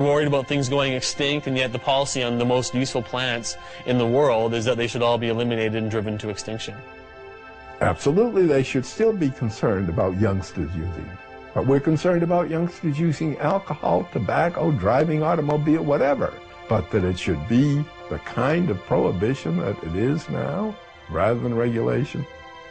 Worried about things going extinct, and yet the policy on the most useful plants in the world is that they should all be eliminated and driven to extinction. Absolutely, they should still be concerned about youngsters using it. But we're concerned about youngsters using alcohol, tobacco, driving automobile, whatever. But that it should be the kind of prohibition that it is now, rather than regulation,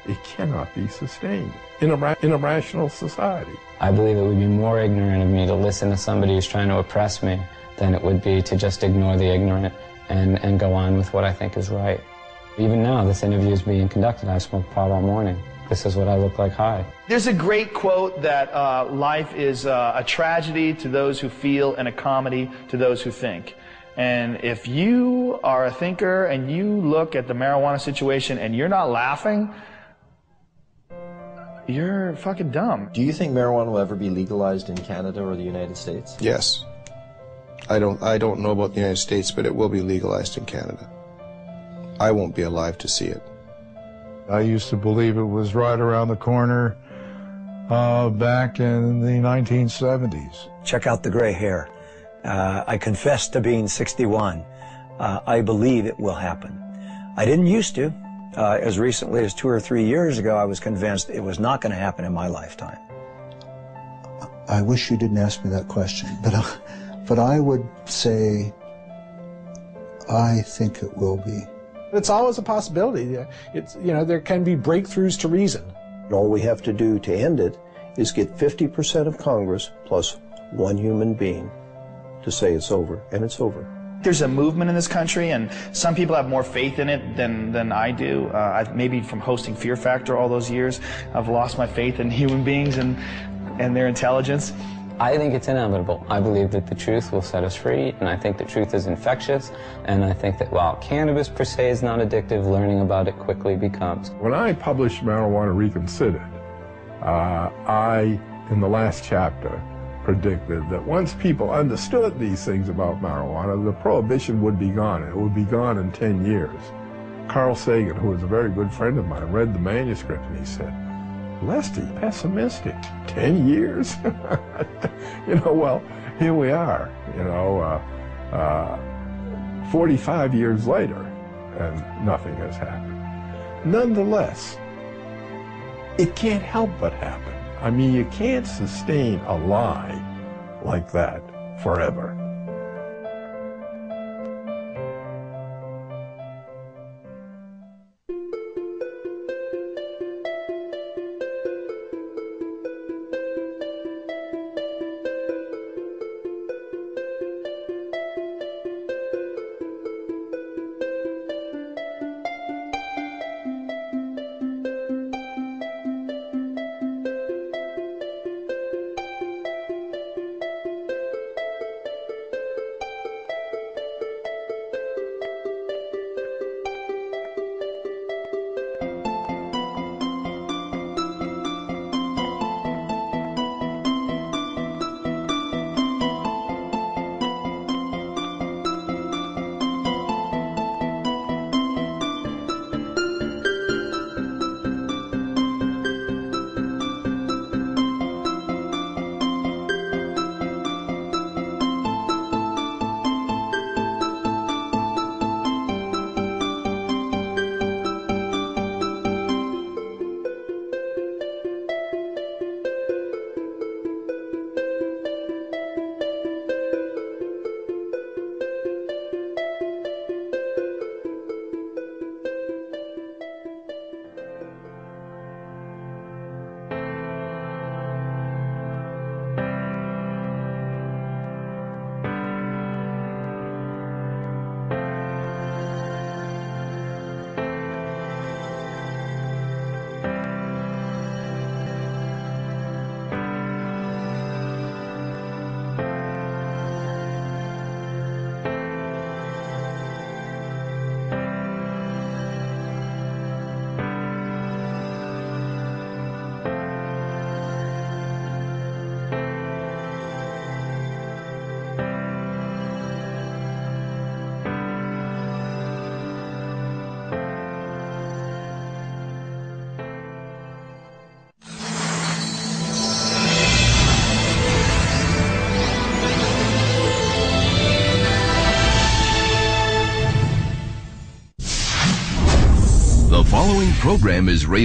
it cannot be sustained in a rational society. I believe it would be more ignorant of me to listen to somebody who's trying to oppress me than it would be to just ignore the ignorant and go on with what I think is right. Even now, this interview is being conducted. I smoke pot all morning. This is what I look like high. There's a great quote that life is a tragedy to those who feel and a comedy to those who think. And if you are a thinker and you look at the marijuana situation and you're not laughing, you're fucking dumb. Do you think marijuana will ever be legalized in Canada or the United States? Yes. I don't know about the United States, but it will be legalized in Canada. I won't be alive to see it. I used to believe it was right around the corner back in the 1970s. Check out the gray hair. I confess to being 61. I believe it will happen. I didn't used to. As recently as 2 or 3 years ago, I was convinced it was not going to happen in my lifetime. I wish you didn't ask me that question, but I would say I think it will be. It's always a possibility. There can be breakthroughs to reason. All we have to do to end it is get 50% of Congress plus one human being to say it's over, and it's over. There's a movement in this country, and some people have more faith in it than I do. Maybe from hosting Fear Factor all those years, I've lost my faith in human beings and their intelligence. I think it's inevitable. I believe that the truth will set us free, and I think the truth is infectious, and I think that while cannabis per se is not addictive, learning about it quickly becomes. When I published Marijuana Reconsidered, I, in the last chapter, predicted that once people understood these things about marijuana, the prohibition would be gone. It would be gone in 10 years. Carl Sagan, who was a very good friend of mine, read the manuscript and he said, "Lesty, pessimistic, 10 years?" Well, here we are, 45 years later, and nothing has happened. Nonetheless, it can't help but happen. I mean, you can't sustain a lie like that forever. The following program is rated